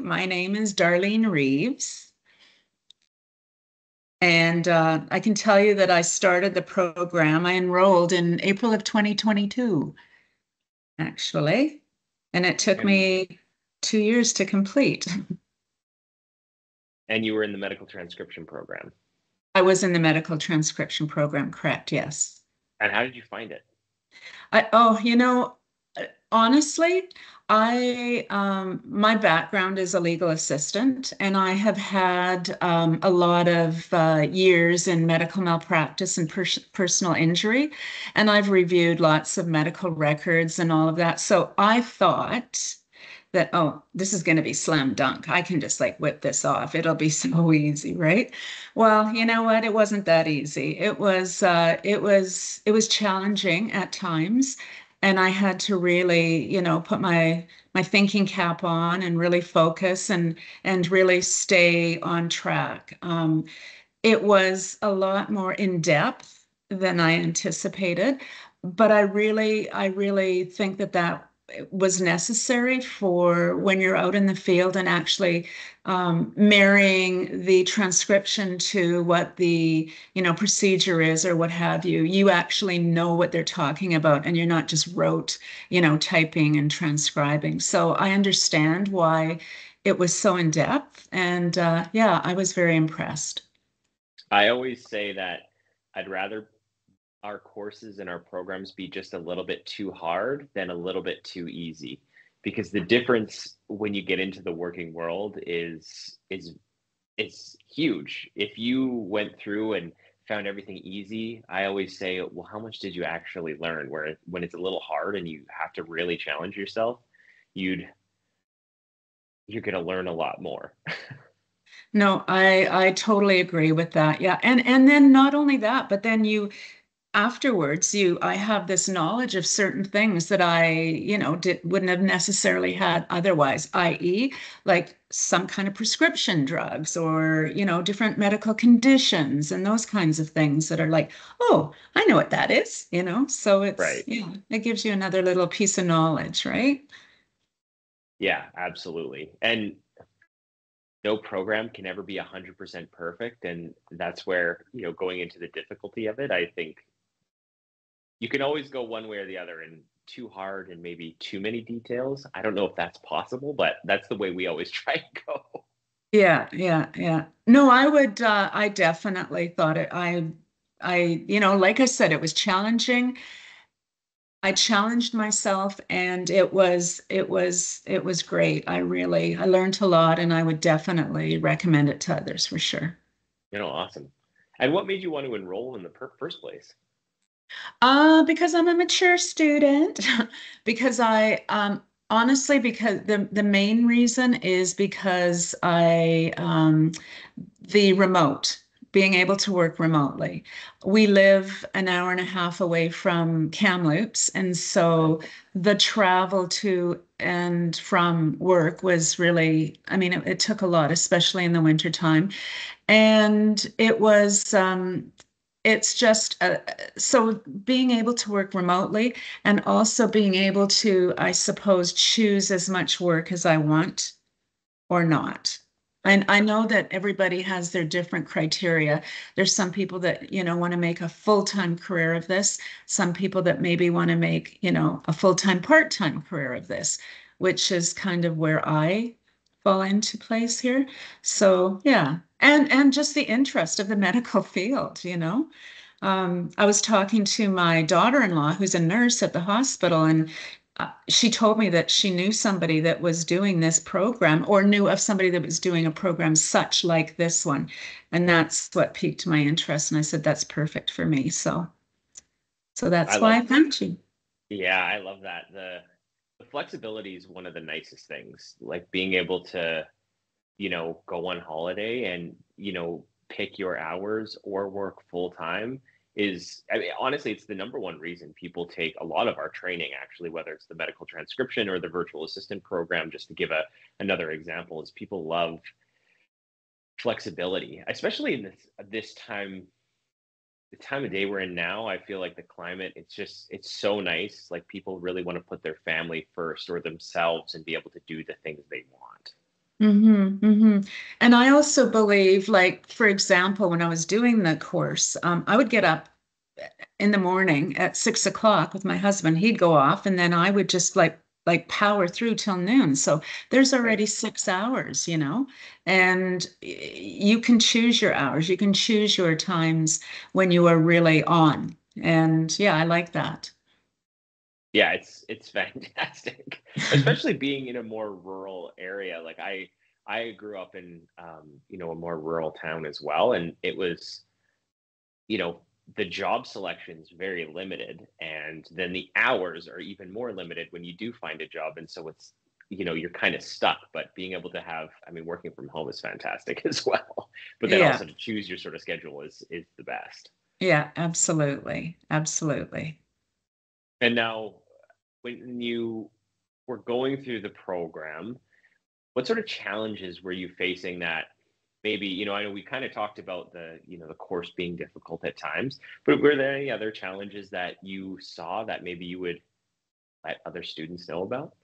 My name is Darlene Reeves, and I can tell you that I started the program. I enrolled in April of 2022, actually, and it took And me 2 years to complete. and you were in the medical transcription program. I was in the medical transcription program, correct? Yes. And how did you find it? Oh, honestly, my background is a legal assistant, and I have had a lot of years in medical malpractice and personal injury, and I've reviewed lots of medical records and all of that. So I thought that, oh, this is going to be slam dunk. I can just like whip this off. It'll be so easy, right? Well, you know what? It wasn't that easy. It was challenging at times, and I had to really, put my thinking cap on and really focus and really stay on track. It was a lot more in depth than I anticipated, but I really think that was necessary for when you're out in the field and actually marrying the transcription to what the procedure is or what have you. You actually know what they're talking about, and you're not just rote, typing and transcribing. So I understand why it was so in depth, and yeah, I was very impressed. I always say that I'd rather our courses and our programs be just a little bit too hard than a little bit too easy. Because the difference when you get into the working world is huge. If you went through and found everything easy, I always say, well, how much did you actually learn? Where when it's a little hard and you have to really challenge yourself, you'd you're gonna learn a lot more. No, I totally agree with that. Yeah. And then not only that, but then you afterwards you I have this knowledge of certain things that I, wouldn't have necessarily had otherwise, i.e., like some kind of prescription drugs or, different medical conditions and those kinds of things that are like, oh, I know what that is. So it's, Right. yeah, it gives you another little piece of knowledge, right? Yeah, absolutely. And no program can ever be 100% perfect. And that's where, going into the difficulty of it, I think you can always go one way or the other and too hard and maybe too many details. I don't know if that's possible, but that's the way we always try and go. Yeah, yeah, yeah. No, I definitely thought like I said, it was challenging. I challenged myself, and it was great. I learned a lot, and I would definitely recommend it to others for sure. Awesome. And what made you want to enroll in the first place? Because I'm a mature student, because I honestly, because the main reason is because the remote, being able to work remotely. We live an hour and a half away from Kamloops, and so Okay. the travel to and from work was really, I mean, it took a lot, especially in the winter time. And it's just so being able to work remotely and also being able to, I suppose, choose as much work as I want or not. And Right. I know that everybody has their different criteria. There's some people that, want to make a full-time career of this, some people that maybe want to make, a full-time, part-time career of this, which is kind of where I fall into place here. So, yeah. And just the interest of the medical field. I was talking to my daughter-in-law, who's a nurse at the hospital, and she told me that she knew somebody that was doing this program or knew of somebody that was doing a program such like this one. And that's what piqued my interest. And I said, that's perfect for me. So I that's why love, I thanked you. yeah, I love that. The flexibility is one of the nicest things. Like being able to, go on holiday and, pick your hours or work full time is, I mean, honestly, it's the number one reason people take a lot of our training, actually, whether it's the medical transcription or the virtual assistant program, just to give another example, is people love flexibility, especially in this time, the time of day we're in now. I feel like the climate, it's so nice. Like people really want to put their family first or themselves and be able to do the things they want. And I also believe, like, for example, when I was doing the course, I would get up in the morning at 6 o'clock with my husband. He'd go off, and then I would just like power through till noon. So there's Right. already 6 hours, and you can choose your hours. You can choose your times when you are really on. And yeah, I like that. Yeah, it's fantastic, especially being in a more rural area. Like I grew up in a more rural town as well, and it was, you know, the job selection is very limited, and then the hours are even more limited when you do find a job, and so it's, you're kind of stuck. But being able to have, I mean, working from home is fantastic as well, but then Yeah, also to choose your sort of schedule is the best. yeah, absolutely. Absolutely. And now, when you were going through the program, what sort of challenges were you facing that maybe, I know we kind of talked about the course being difficult at times, but were there any other challenges that you saw that maybe you would let other students know about?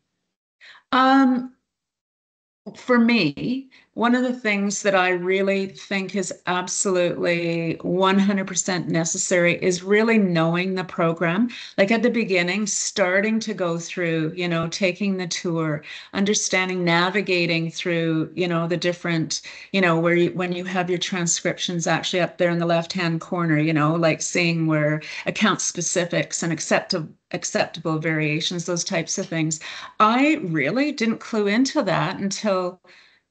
Um, For me, one of the things that I really think is absolutely 100% necessary is really knowing the program. Like at the beginning, starting to go through, taking the tour, understanding, navigating through, the different, when you have your transcriptions actually up there in the left-hand corner, like seeing where account specifics and acceptable variations, those types of things. I really didn't clue into that until,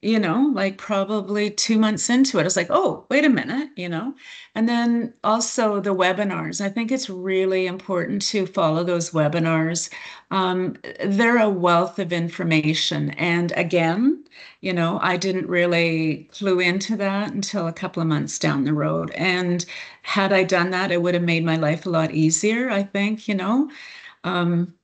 like probably 2 months into it. I was like, oh, wait a minute, And then also the webinars. I think it's really important to follow those webinars. They're a wealth of information. And again, I didn't really clue into that until a couple of months down the road. And had I done that, it would have made my life a lot easier, I think,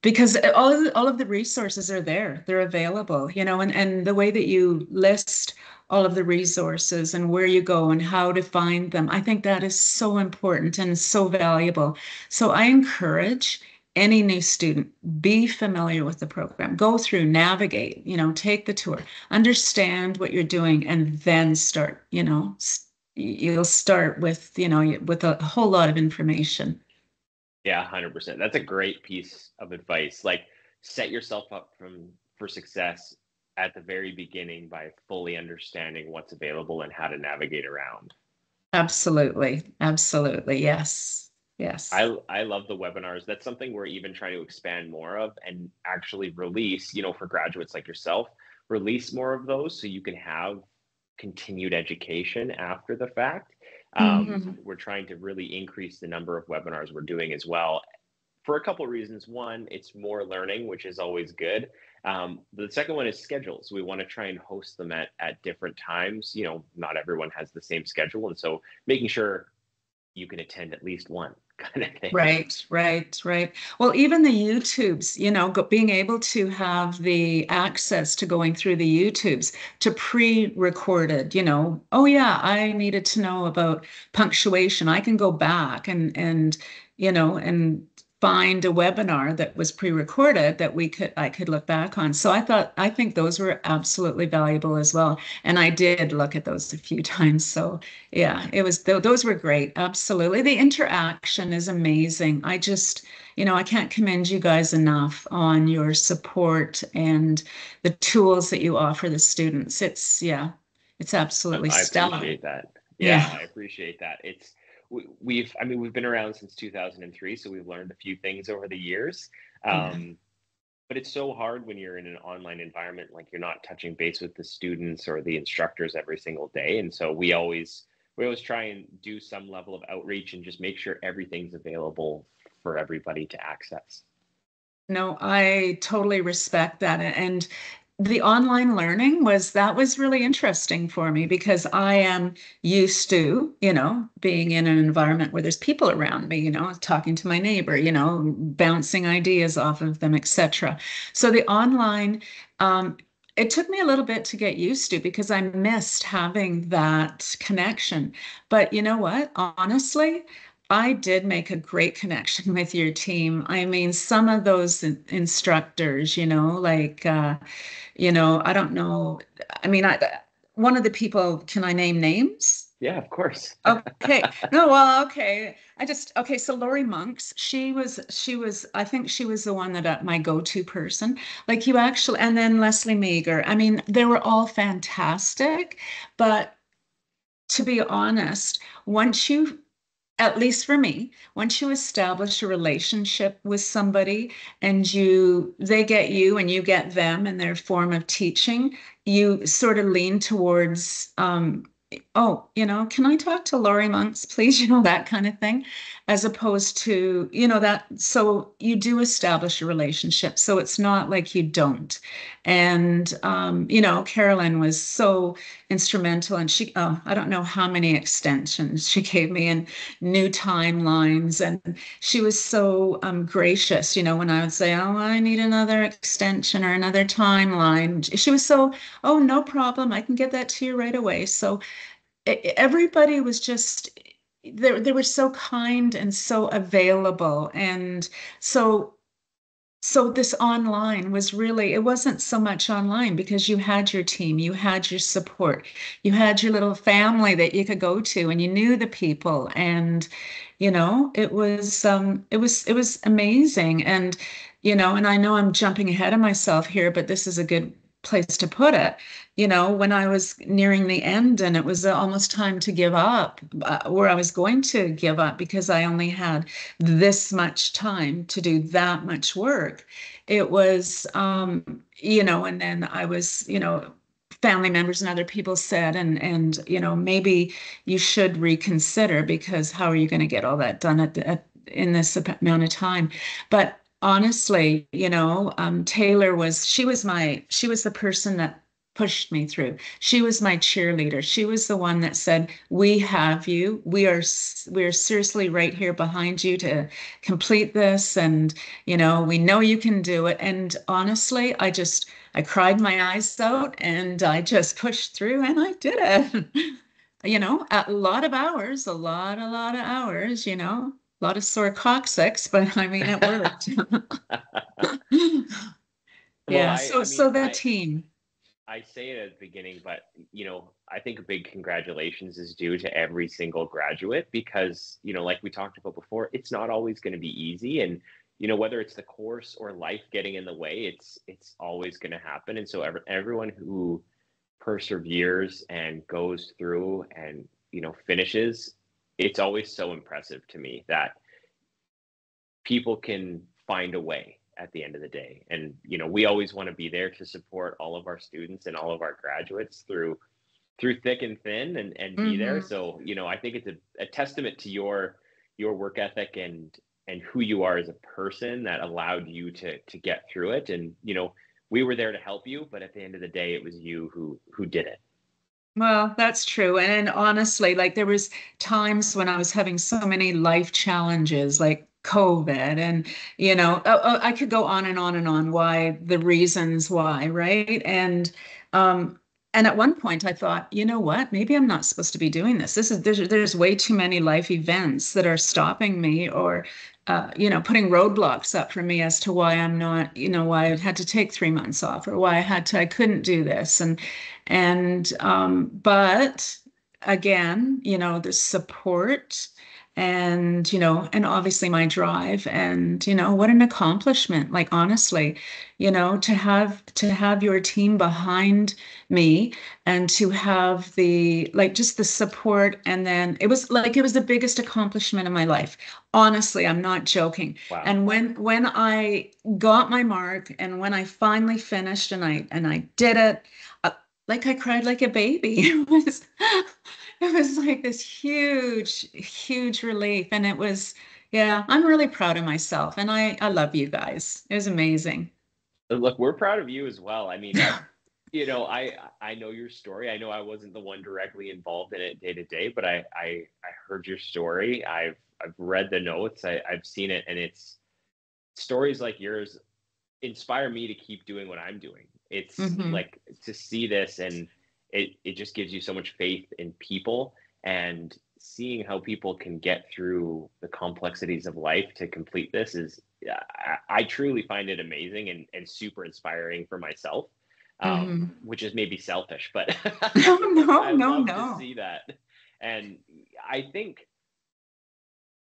because all of the resources are there, they're available, and the way that you list all of the resources and where you go and how to find them, I think that is so important and so valuable. So I encourage any new student, be familiar with the program, go through, navigate, take the tour, understand what you're doing, and then start, you'll start with, with a whole lot of information. Yeah, 100%. That's a great piece of advice. Like, set yourself up for success at the very beginning by fully understanding what's available and how to navigate around. Absolutely. Absolutely. Yes. Yes. I love the webinars. That's something we're even trying to expand more of and actually release, for graduates like yourself, release more of those so you can have continued education after the fact. Hmm. We're trying to really increase the number of webinars we're doing as well, for a couple of reasons. One, it's more learning, which is always good. The second one is schedules. We want to try and host them at different times. Not everyone has the same schedule. And so making sure you can attend at least one kind of thing. Right, right, right. Well, even the YouTubes, being able to have the access to going through the YouTubes to pre-recorded, oh yeah, I needed to know about punctuation. I can go back and find a webinar that was pre-recorded that I could look back on. So I think those were absolutely valuable as well. And I did look at those a few times. So yeah, those were great. Absolutely. The interaction is amazing. I can't commend you guys enough on your support and the tools that you offer the students. Yeah, it's absolutely I stellar. appreciate that. Yeah, Yeah. I appreciate that. I mean, we've been around since 2003, so we've learned a few things over the years. Yeah. Um, but it's so hard when you're in an online environment, like you're not touching base with the students or the instructors every single day. And so we always try and do some level of outreach and just make sure everything's available for everybody to access. No, I totally respect that. And the online learning that was really interesting for me because I am used to, being in an environment where there's people around me, talking to my neighbor, bouncing ideas off of them, etc. So the online, it took me a little bit to get used to because I missed having that connection. But you know what? Honestly, I did make a great connection with your team. I mean, some of those instructors, like, I don't know. I mean, one of the people, can I name names? Yeah, of course. Okay. No, well, okay. Okay. So Lori Monks, I think she was the one that my go-to person. Like you actually, and then Leslie Meager. I mean, they were all fantastic, but to be honest, once you at least for me, once you establish a relationship with somebody and they get you and you get them and their form of teaching, you sort of lean towards, oh, can I talk to Laurie Monks, please? That kind of thing, as opposed to, so you do establish a relationship. So it's not like you don't. And, Carolyn was so instrumental and I don't know how many extensions she gave me and new timelines. And she was so gracious, when I would say, oh, I need another extension or another timeline. She was so, oh, no problem. I can get that to you right away. So everybody was just, they were so kind and so available. And so this online was really, it wasn't so much online because you had your team, you had your support, you had your little family that you could go to and you knew the people. And, it was amazing. And I know I'm jumping ahead of myself here, but this is a good place to put it. When I was nearing the end and it was almost time to give up, where I was going to give up because I only had this much time to do that much work. It was, and then I was, family members and other people said, and maybe you should reconsider because how are you going to get all that done in this amount of time? But honestly, Taylor she was the person that pushed me through. She was my cheerleader. She was the one that said, "We have you. We are seriously right here behind you to complete this, and we know you can do it." And honestly, I cried my eyes out, and I just pushed through, and I did it. A lot of hours, a lot of hours. A lot of sore coccyx, but I mean, it worked. Well, Yeah. I, So, I mean, so the team. I say it at the beginning, but I think a big congratulations is due to every single graduate because, like we talked about before, it's not always going to be easy. And, whether it's the course or life getting in the way, it's always going to happen. And so everyone who perseveres and goes through and, finishes, it's always so impressive to me that people can find a way at the end of the day. And, we always want to be there to support all of our students and all of our graduates through thick and thin and be there. Mhm. So, I think it's a testament to your work ethic and who you are as a person that allowed you to get through it. And, we were there to help you, but at the end of the day, it was you who did it. Well, that's true. And honestly, like there was times when I was having so many life challenges, like COVID, and I could go on and on and on why the reasons why, right? Um, and at one point I thought, you know what? Maybe I'm not supposed to be doing this. There's way too many life events that are stopping me or putting roadblocks up for me as to why I'm not, why I had to take 3 months off or why I couldn't do this. But again, the support and, and obviously my drive and, what an accomplishment. Like honestly, to have your team behind me and to have just the support. And then it was the biggest accomplishment of my life. Honestly, I'm not joking. Wow. And when I got my mark and when I finally finished and I did it, uh, like I cried like a baby. It was like this huge, huge relief. And yeah, I'm really proud of myself. And I love you guys. It was amazing. Look, we're proud of you as well. I mean, I know your story. I know I wasn't the one directly involved in it day to day, but I heard your story. I've read the notes. I've seen it, and it's stories like yours inspire me to keep doing what I'm doing. It's Hmm. like to see this, and it just gives you so much faith in people. And seeing how people can get through the complexities of life to complete this is, I truly find it amazing and super inspiring for myself, Hmm. which is maybe selfish, but No, no, I no, love to no. see that. And I think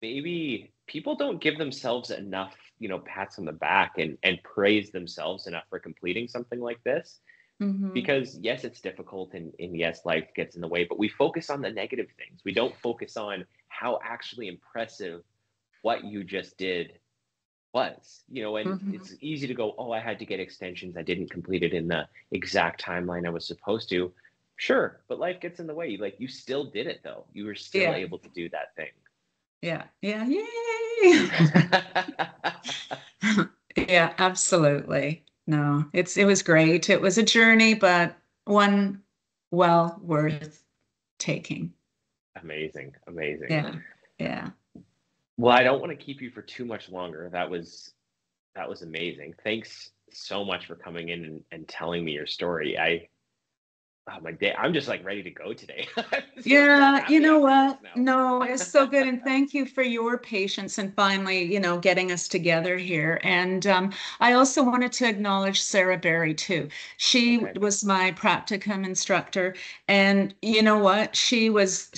maybe people don't give themselves enough, pats on the back and praise themselves enough for completing something like this. Hmm. Because yes, it's difficult and yes, life gets in the way, but we focus on the negative things. We don't focus on how actually impressive what you just did was, and Hmm. it's easy to go, oh, I had to get extensions. I didn't complete it in the exact timeline I was supposed to. Sure, but life gets in the way. Like you still did it though. You were still Yeah, able to do that thing. yeah, yeah. Yay! Yeah, absolutely. No, it was great. It was a journey, but one well worth taking. Amazing, amazing. Yeah, yeah. Well, I don't want to keep you for too much longer. That was amazing. Thanks so much for coming in and telling me your story. Oh, my day, I'm just like ready to go today. I'm so Yeah, you happy know after this what? now. No, it's so good. And thank you for your patience and finally, getting us together here. And I also wanted to acknowledge Sarah Berry too. She Okay. was my practicum instructor. And you know what? She was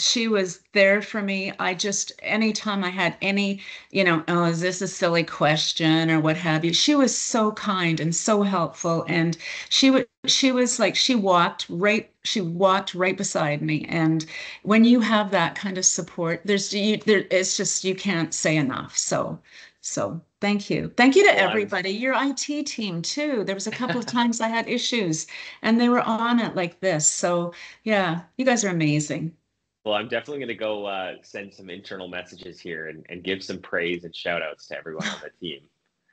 there for me. I just anytime I had any, oh, is this a silly question or what have you? She was so kind and so helpful. And she was like she walked right beside me. And when you have that kind of support, it's just you can't say enough. So thank you to Well, I'm everybody, your IT team too. There was a couple of times I had issues and they were on it like this. So yeah, you guys are amazing. well, I'm definitely going to go send some internal messages here and give some praise and shout outs to everyone on the team.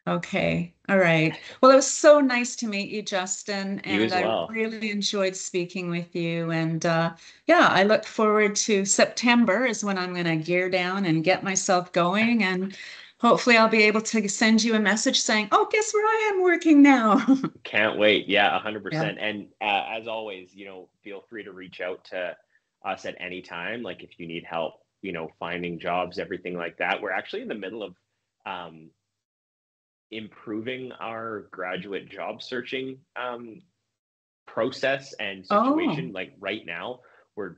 Okay. All right. Well, it was so nice to meet you, Justin, You and as I well. really enjoyed speaking with you. And yeah, I look forward to September is when I'm going to gear down and get myself going. And hopefully I'll be able to send you a message saying, oh, guess where I am working now? Can't wait. Yeah, Yeah. 100%. And as always, feel free to reach out to us at any time. Like if you need help, finding jobs, everything like that. We're actually in the middle of um, improving our graduate job searching process and situation. Oh, Like right now, we're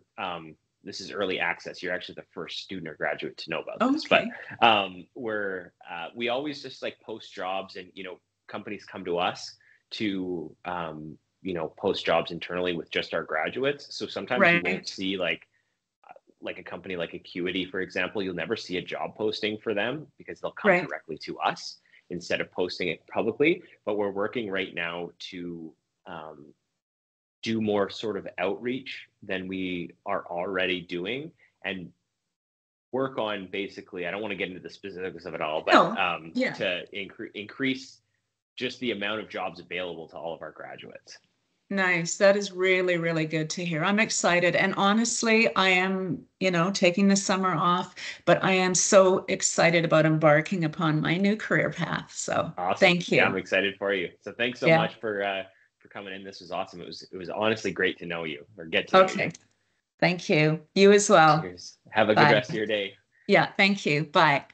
this is early access. You're actually the first student or graduate to know about this, but okay. we always just like post jobs, and companies come to us to post jobs internally with just our graduates. So sometimes you won't Right. see like a company like Acuity, for example, you'll never see a job posting for them because they'll come Right. directly to us instead of posting it publicly. But we're working right now to um, do more sort of outreach than we are already doing and work on basically, I don't want to get into the specifics of it all, but No. Yeah. to increase just the amount of jobs available to all of our graduates. Nice. That is really, really good to hear. I'm excited. And honestly, I am, taking the summer off, but I am so excited about embarking upon my new career path. So Awesome. thank Yeah, I'm you. excited for you. So thanks so Yeah. much for coming in. This was awesome. It was honestly great to know you or get to know you. Okay. Thank you. You as well. Cheers. Have a good Bye. rest of your day. Yeah. Thank you. Bye.